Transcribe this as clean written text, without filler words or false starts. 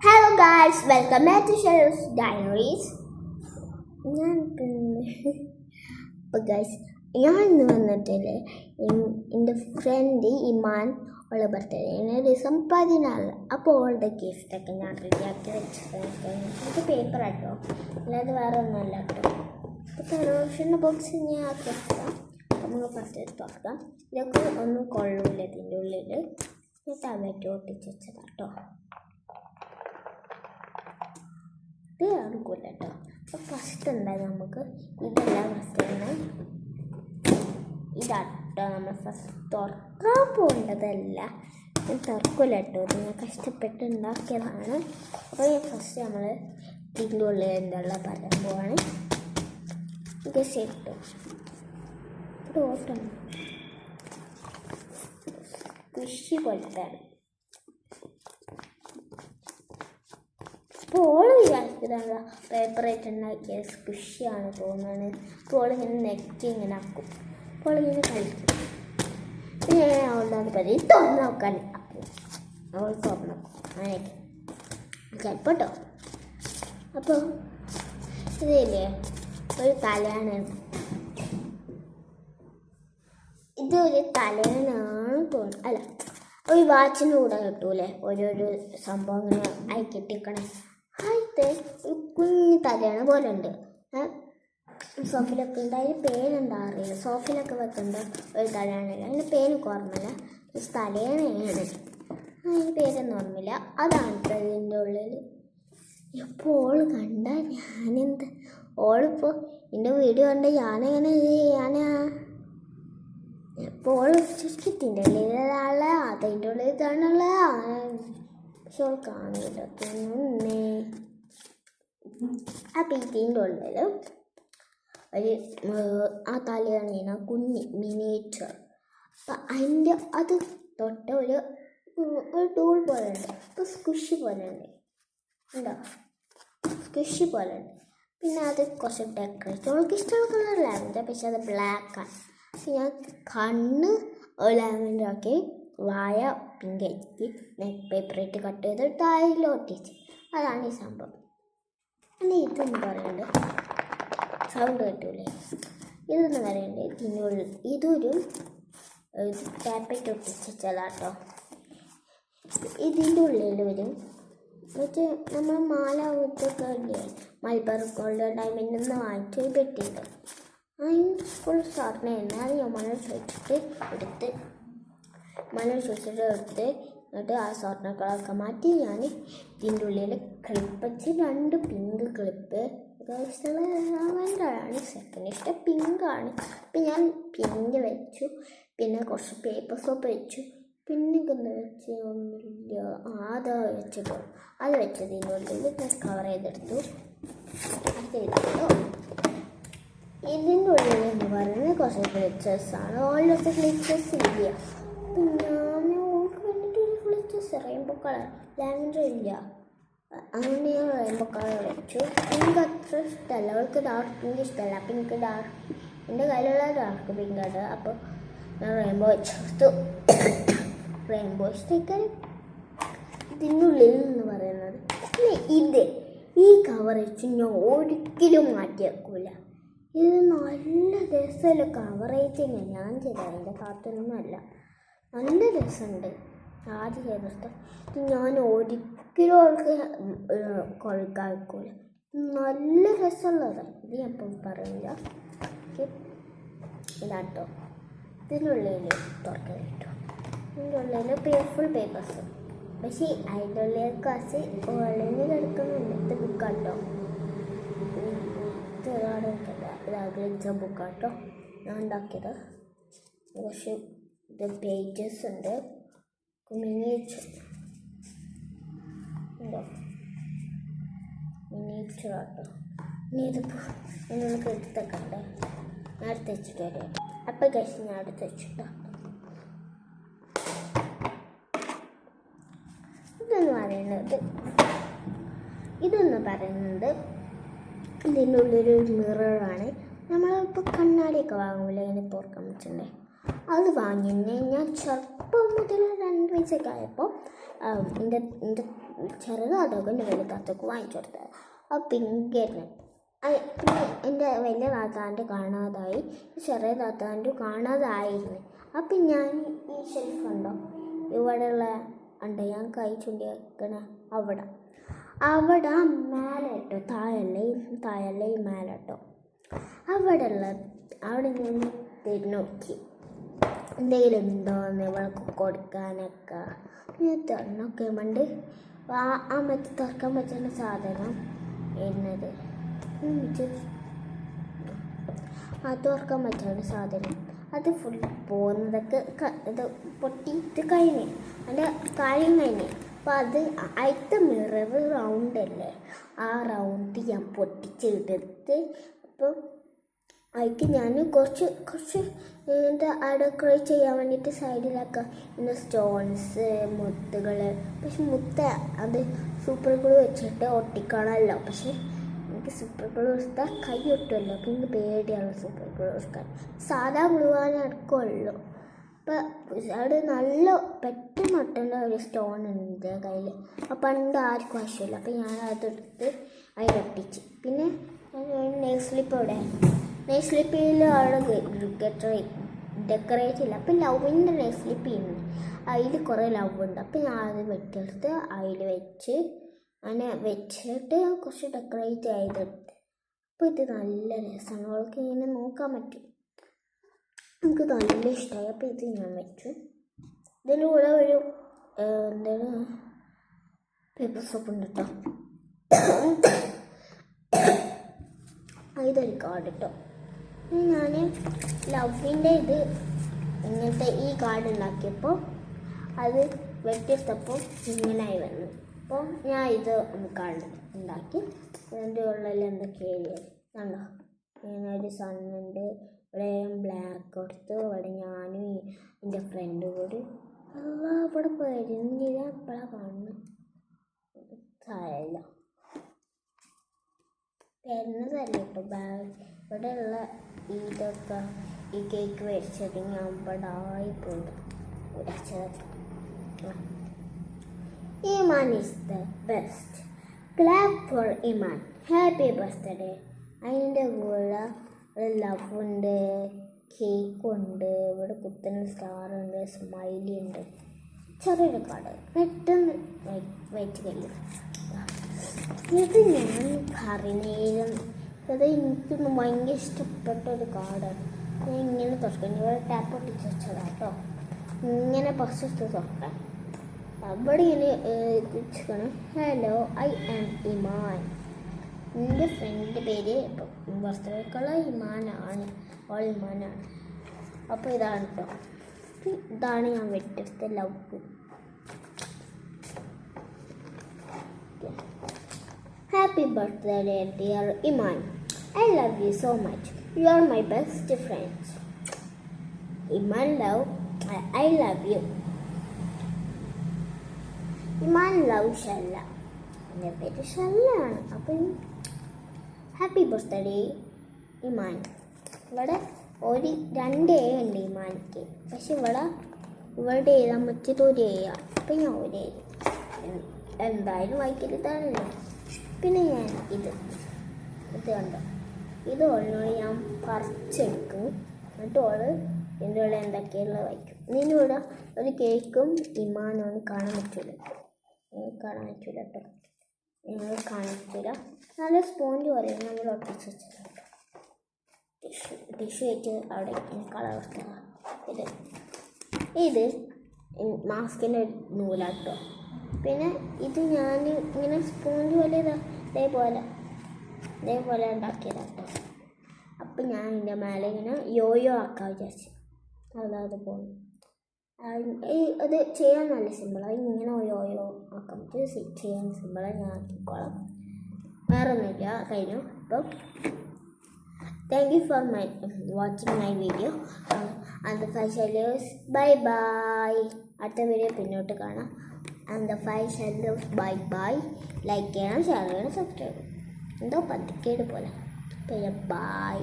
Hello guys, welcome back to Shells Diaries. ഞാൻ ഇന്ന് വന്നിട്ടില്ലേ എൻ്റെ ഫ്രണ്ട് ഇമാൻ ഉള്ള ബർത്ത്ഡേ ഡിസം 14. അപ്പോൾ അവളുടെ ഗിഫ്റ്റൊക്കെ ഞാൻ റെഡിയാക്കി വെച്ചിട്ട് പേപ്പർ ആട്ടോ, അല്ലാതെ വേറെ ഒന്നുമല്ല കേട്ടോ. അപ്പോൾ ടെലിവിഷൻ്റെ ബോക്സ് ഞാൻ ആക്കി വെക്കാം. നമുക്ക് ഫസ്റ്റ് തുറക്കാം. ഇതൊക്കെ ഒന്നും കൊള്ളൂല്ല ഇതിൻ്റെ ഉള്ളിൽ. ഞാൻ ടൊമാറ്റോ ഒട്ടിച്ച് വെച്ചതാട്ടോ. ഇത് അടുക്കൂല കേട്ടോ. അപ്പോൾ ഫസ്റ്റ് എന്തായാലും നമുക്ക് ഇതെല്ലാം ഫസ്റ്റ് തന്നെ ഇതാട്ടോ നമ്മൾ ഫസ്റ്റ് തുറക്കാൻ പോകേണ്ടതല്ല. ഞാൻ തുറക്കില്ല കേട്ടോ, ഇത് ഞാൻ കഷ്ടപ്പെട്ട് ഉണ്ടാക്കിയതാണ്. അപ്പോൾ ഫസ്റ്റ് നമ്മൾ ഇതിൻ്റെ ഉള്ളിൽ എന്തെല്ലാം പറയാൻ പോവാണ്. ഗസ് ഇട്ടു ഇത് ഓട്ടം കൃഷി പോലത്താണ്. അപ്പോൾ ഓള് വിചാരിക്കുന്നത് പേപ്പറായിട്ട് ഉണ്ടാക്കിയ സ്ക്വിഷിയാണ് തോന്നുന്നത്. അപ്പോൾ ഓളിങ്ങനെ നെറ്റ് ഇങ്ങനെ ആക്കും. അപ്പോൾ ഓളിങ്ങനെ കളിക്കും. ഞാൻ അവളുടെ അത് പറയും തുറന്ന് നോക്കാൻ അവൾ തുറന്ന് നോക്കും. അങ്ങനെയൊക്കെ ചിലപ്പോൾ കേട്ടോ. അപ്പോൾ ഇതില്ലേ ഒരു തലയാണ്. ഇതൊരു തലേനാണ് തോന്നുന്നു. അല്ല, ഒരു വാച്ചിൻ്റെ കൂടെ കിട്ടൂലേ ഓരോരോ സംഭവം ഇങ്ങനെ അയക്കിട്ടിക്കണേ. ആദ്യത്തെ ഒരു കുഞ്ഞു തലയാണ് പോലെ ഉണ്ട്. സോഫയിലൊക്കെ ഉണ്ട്. അതിന് പേരെന്താ അറിയില്ല. സോഫയിലൊക്കെ വെക്കേണ്ട ഒരു തലയാണല്ലോ. അതിൻ്റെ പേര് ഓർമ്മയില്ല. തലേണയാണ്. അതിന് പേരൊന്നും ഓർമ്മയില്ല. അതാണ് ഇതിൻ്റെ ഉള്ളിൽ. ഇപ്പോൾ ഓള് കണ്ട ഞാനെന്ത് ഓളിപ്പോൾ എൻ്റെ വീഡിയോ കണ്ട ഞാനെങ്ങനെ ചെയ്യാനാ? ഇപ്പോൾ ചുരുക്കത്തിൻ്റെ ഉള്ളിലാളെ അതിൻ്റെ ഉള്ളിൽ ഇതാണുള്ള. പക്ഷെ ഓൾ കാണില്ല തോന്നുന്നേ. അപ്പം ഇതിൻ്റെ ഉള്ളിൽ ഒരു ആ തലയാണ് കുഞ്ഞി മിനിയേച്ചർ. അപ്പം അതിൻ്റെ അത് തൊട്ട് ഒരു ടൂൾ പോലെ ഉണ്ട്. ഇപ്പോൾ സ്ക്വിഷി പോലെ ഉണ്ട്. ഉണ്ടോ? സ്ക്വിഷി പോലെ ഉണ്ട്. പിന്നെ അത് കുറച്ച് ഡെക്കറേറ്റ് അവൾക്ക് ഇഷ്ടമുള്ള കളറിലായിരുന്നു. പക്ഷെ അത് ബ്ലാക്കാണ്. ഞാൻ കണ്ണ് ലാവൻഡർ ആക്കി, വായ പിങ്ക് ആക്കി, നെക്ക് പേപ്പറായിട്ട് കട്ട് ചെയ്ത് ടൈലോട്ടിച്ച്. അതാണ് ഈ സംഭവം. പിന്നെ ഇതെന്ന് പറയുന്നത് സൗണ്ട് കിട്ടൂലേ. ഇതെന്ന് പറയുന്നത് ഇതിനുള്ളിൽ ഇതൊരു പേപ്പറായിട്ട് ഒട്ടിച്ചാട്ടോ. ഇതിൻ്റെ ഉള്ളിൽ വരും മറ്റേ നമ്മൾ മാല ഇതൊക്കെ ഇല്ലേ, മൽബർ ഗോൾഡ് ഡയമണ്ട് നിന്ന് വാങ്ങിച്ച് പെട്ടിട്ട് അതിന് ഫുൾ സ്വർണ്ണ. അത് ഞാൻ മണൽ ചോദിച്ചിട്ട് എടുത്ത് എന്നിട്ട് ആ സ്വർണ്ണക്കളൊക്കെ മാറ്റി ഞാൻ ഇതിൻ്റെ ഉള്ളിൽ ക്ലിപ്പ് വെച്ച് 2 പിങ്ക് ക്ലിപ്പ്. ഭയങ്കരമാണ് സെക്കൻഡ് ഇഷ്ടം പിങ്കാണ്. അപ്പം ഞാൻ പിങ്ക് വെച്ചു. പിന്നെ കുറച്ച് പേപ്പർ സോപ്പ് വെച്ചു. പിന്നെ എന്താ വെച്ച് ഒന്നുമില്ല, അതാ വെച്ചിട്ടോ. അത് വെച്ചത് ഇതിൻ്റെ ഉള്ളിൽ കവർ ചെയ്തെടുത്തു. അത് ചെയ്തോ. ഇതിൻ്റെ ഉള്ളിൽ എന്ന് പറയുന്നത് കുറച്ച് ഗ്ലിച്ചേഴ്സാണ്. ഓൾറെഡി ഗ്ലിച്ചേഴ്സ് ഇല്ല. അപ്പം ഞാൻ ഓൾക്ക് വേണ്ടിയിട്ട് ഒരു ഗ്ലിച്ചേഴ്സ് റെയിൻബോ കളർ ലാവൻഡർ ഇല്ല. അങ്ങനെ ഞാൻ റെയിൻബോ കളർ വെച്ചു. പിങ്ക് അത്ര ഇഷ്ടമല്ല. അവൾക്ക് ഡാർക്ക് പിങ്ക് ഇഷ്ടമല്ല. പിങ്ക് ഡാർക്ക് എൻ്റെ കയ്യിലുള്ള ഡാർക്ക് പിങ്കാണ്. അപ്പോൾ ഞാൻ റെയിൻബോ വെച്ചെടുത്തു. റെയിൻബോ സ്റ്റിക്കർ ഇതിൻ്റെ ഉള്ളിൽ എന്ന് പറയുന്നത്. പിന്നെ ഈ കവർ വെച്ച് ഞാൻ ഒരിക്കലും മാറ്റി വെക്കില്ല. ഇത് നല്ല രസമല്ല കവറേറ്റിങ് ഞാൻ ചെയ്തത്. എൻ്റെ കാത്തൊന്നുമല്ല, നല്ല രസമുണ്ട്. ആദ്യം ചെയ്തിട്ട് ഇത് ഞാൻ ഒരിക്കലും അവൾക്ക് കൊഴുക്കാൻ വെക്കില്ല. നല്ല രസമുള്ളതാണ്. ഇത് ഞാൻ ഇപ്പം പറയില്ല. ഇതാട്ടോ ഇതിനുള്ളിൽ തുറക്കാൻ കിട്ടും. ഇതിൻ്റെ ഉള്ളിൽ ഫുൾ പേപ്പേഴ്സ്. പക്ഷേ അതിൻ്റെ ഉള്ളിൽ കുറച്ച് ഓൺലൈനിൽ കിടക്കുന്നുണ്ട്. ഇത് ബുക്കാട്ടോ. ഗ്ലിറ്റർ ബുക്കാട്ടോ ഞാൻ ഉണ്ടാക്കിയത്. കുറച്ച് ഇത് പേജസ് ഉണ്ട്. മിനിയേച്ചർ ഉണ്ടോ? മിനിയേച്ചർ ആട്ടോ. ഇനി ഇതിപ്പോൾ എന്നൊക്കെ എടുത്തൊക്കെ ഉണ്ട്. ഞാൻ എടുത്ത് വെച്ചിട്ട് വരാം. അപ്പം കഴിച്ച് ഞാൻ എടുത്ത് വെച്ചിട്ടോ. ഇതെന്ന് പറയുന്നത് ഇതിൻ്റെ ഉള്ളിലൊരു മിററാണ്. നമ്മളിപ്പോൾ കണ്ണാടിയൊക്കെ വാങ്ങൂല, അതിന് തുറക്കാൻ വെച്ചിട്ടുണ്ടേ. അത് വാങ്ങിയെന്ന് ഞാൻ ചെറുപ്പം മുതൽ 2 വയസ്സൊക്കെ ആയപ്പോൾ എൻ്റെ ചെറുതാതൊക്കെ എൻ്റെ വലിയ താത്തക്ക് വാങ്ങിച്ചു കൊടുത്തത്. ആ പിങ്കായിരുന്നു. പിന്നെ എൻ്റെ വലിയ താത്താൻ്റെ കാണാതായി, ചെറിയ താത്താൻ്റെ കാണാതായിരുന്നു. അപ്പം ഞാൻ ഈ ഷെൽഫ് ഉണ്ടോ ഇവിടെയുള്ള ഉണ്ട്, ഞാൻ കൈ ചൂണ്ടി വെക്കണ അവിടെ മേലെ കേട്ടോ, താഴല്ല ഈ മേലെ കേട്ടോ, അവിടെ ഞാൻ നോക്കി എന്തെങ്കിലും ഉണ്ടോയെന്ന് ഇവൾക്ക് കൊടുക്കാനൊക്കെ. ഞാൻ തുറന്നൊക്കെ ഉണ്ട് ആ മറ്റേ തുറക്കാൻ പറ്റുന്ന സാധനം എന്നത് തുറക്കാൻ പറ്റുന്ന സാധനം അത് ഫുൾ പോകുന്നതൊക്കെ ഇത് പൊട്ടിയിട്ട് കഴിഞ്ഞ് അതിൻ്റെ കാര്യം കഴിഞ്ഞ്. അപ്പോൾ അത് അടുത്ത മിറർ റൗണ്ടല്ലേ, ആ റൗണ്ട് ഞാൻ പൊട്ടിച്ചെടുത്ത് അപ്പോൾ അതിക്ക് ഞാൻ കുറച്ച് എന്താ ഡെക്കറേറ്റ് ചെയ്യാൻ വേണ്ടിയിട്ട് സൈഡിലൊക്കെ ഇന്ന് സ്റ്റോൺസ് മുത്തുകൾ. പക്ഷെ അത് സൂപ്പർ ഗ്ലൂ വെച്ചിട്ട് ഒട്ടിക്കണമല്ലോ. പക്ഷെ എനിക്ക് സൂപ്പർ ഗ്ലൂ എടുത്താൽ കൈ ഒട്ടുമല്ലോ, അപ്പം എനിക്ക് പേടിയാണ് സൂപ്പർ ഗ്ലൂ എടുക്കാൻ. സാധാ ഗ്ലൂ ആണ് എടുക്കുള്ളൂ. അപ്പം അവിടെ നല്ല പെട്ടെന്ന് ഒട്ടേണ്ട ഒരു സ്റ്റോൺ ഉണ്ട് കയ്യിൽ. അപ്പം പണ്ട് ആർക്കും ആവശ്യമില്ല. അപ്പം ഞാൻ അതെടുത്ത് അതിലൊട്ടിച്ച്. പിന്നെ നെയിൽ സ്ലിപ്പ് അവിടെ നെയിൽ സ്ലിപ്പിൽ അവിടെ ഡെക്കറേറ്റ് ഇല്ല. അപ്പം ലവിൻ്റെ നെയിൽ സ്ലിപ്പ് ചെയ്യുന്നു, അതിൽ കുറേ ലവ് ഉണ്ട്. അപ്പം ഞാൻ അത് വെട്ടിയെടുത്ത് അതിൽ വെച്ച് അങ്ങനെ വെച്ചിട്ട് കുറച്ച് ഡെക്കറേറ്റ് ചെയ്തെടുത്ത്. അപ്പോൾ ഇത് നല്ല രസമാണ്, അവൾക്ക് ഇങ്ങനെ നോക്കാൻ പറ്റും. എനിക്ക് നല്ല ഇഷ്ടമായി. അപ്പോൾ ഇത് ഞാൻ വെച്ചു. ഇതിൻ്റെ കൂടെ ഒരു എന്താണ് പേപ്പർ സോപ്പ് ഉണ്ട് കേട്ടോ, ഇതൊരു കാർഡ് കേട്ടോ. ഞാൻ ലവിൻ്റെ ഇത് ഇങ്ങനത്തെ ഈ കാർഡ് ഉണ്ടാക്കിയപ്പോൾ അത് വെട്ടിയെടുത്തപ്പോൾ ഇങ്ങനായി വന്നു. അപ്പോൾ ഞാൻ ഇത് കാർഡ് ഉണ്ടാക്കി. ഇതിൻ്റെ ഉള്ളിൽ എന്തൊക്കെയാണ് കണ്ടോ, ഇങ്ങനെ ഒരു സണ്ണുണ്ട്, ഇവിടെ ബ്ലാക്ക് കൊടുത്ത്, ഇവിടെ ഞാനും എൻ്റെ ഫ്രണ്ട് കൂടി ഇവിടെ വരുന്നില്ല. എപ്പോഴാണ് കാണുന്നത് സാരമില്ല, വരുന്നതല്ല കേട്ടോ. ഇവിടെയുള്ള ഇതൊക്കെ ഈ കേക്ക് വരച്ചത് ഞാൻ ഇവിടെ ആയിപ്പോയി വരച്ചത്. Iman is the best. Clap for Iman. Happy birthday. അതിൻ്റെ കൂടെ ലവ് ഉണ്ട്, കേക്കുണ്ട്, ഇവിടെ കുത്തുന്ന സ്റ്റാറുണ്ട്, സ്മൈലി ഉണ്ട്, ചെറിയൊരു കാർഡ്. പെട്ടെന്ന് വെച്ച് കഴിയും. ഇത് ഞാൻ പറഞ്ഞേലും അത് എനിക്കൊന്ന് ഭയങ്കര ഇഷ്ടപ്പെട്ട ഒരു കാർഡാണ്. ഞാൻ ഇങ്ങനെ തുറക്കാൻ ഇവിടെ ടാപ്പ് ഒട്ടിച്ച് വെച്ചതാണ് കേട്ടോ. ഇങ്ങനെ ഫസ്റ്റ് തുറക്കാൻ അവിടെ ഇങ്ങനെ വെച്ചിരിക്കണം. Hello, I am Iman. എൻ്റെ ഫ്രണ്ടിൻ്റെ പേര് ബർത്ത്ഡേക്കുള്ള ഇമാനാണ്, ഓൾ ഇമാനാണ്. അപ്പോൾ ഇതാണ് കേട്ടോ, ഇതാണ് ഞാൻ വെട്ടിയെടുത്ത love. Happy birthday dear Iman. I love you so much. You are my best friend. Iman love, I love you. Iman love Shalla. എൻ്റെ പേര് ഷല്ലാണ്. അപ്പം ഹാപ്പി ബർത്ത്ഡേ ഇമാൻ. ഇവിടെ ഒരു 2 A ഉണ്ട് ഇമാനിക്ക്, പക്ഷെ ഇവിടെ എഴുതാൻ പറ്റിയത് ഒരു A ആണ്. അപ്പം ഞാൻ ഒരു എന്തായാലും വായിക്കരുതാണല്ലോ. പിന്നെ ഞാൻ ഇത് കണ്ടോ, ഇത് ഓളിനോട് ഞാൻ പറിച്ചെടുക്കും, എന്നിട്ട് ഓള് എൻ്റെ ഉള്ള എന്തൊക്കെയുള്ള വായിക്കും. ഇതിൻ്റെ കൂടെ ഒരു കേക്കും ഇമാനോട് കാണാൻ പറ്റില്ല കേട്ടോ, നിങ്ങൾ കാണിച്ചില്ല. നല്ല സ്പോഞ്ച് പറയും നമ്മൾ ഒട്ടിച്ച് വെച്ചിട്ടുണ്ട്. ടിഷ്യൂ വെച്ച് അവിടെ കളർ കൊടുത്തതാണ്. ഇത് മാസ്കിൻ്റെ നൂലാട്ടോ. പിന്നെ ഇത് ഞാൻ ഇങ്ങനെ സ്പോഞ്ച് പോലെ ഇതേപോലെ ഉണ്ടാക്കിയതാട്ടോ. അപ്പം ഞാൻ ഇതിൻ്റെ മേലെ ഇങ്ങനെ യോയോ ആക്കാൻ വിചാരിച്ചു. അതായത് പോകുന്നു. അത് ചെയ്യാൻ നല്ല സിമ്പിളാണ്. ഇങ്ങനെ യോയോ ആക്കാൻ പറ്റും, ചെയ്യാൻ സിമ്പിളാണ്. ഞാൻ ആക്കിക്കോളാം, വേറെ ഒന്നുമില്ല, കഴിഞ്ഞു. അപ്പം thank you for watching my video and the 5 shadows. Bye bye. അടുത്ത വീഡിയോ പിന്നോട്ട് കാണാം. And the 5 shadows. Bye bye. Like ചെയ്യണം, ഷെയർ ചെയ്യണം, സബ്സ്ക്രൈബ് ചെയ്യണം. എന്തോ പതുക്കേട് പോലെ. പിന്നെ ബൈ.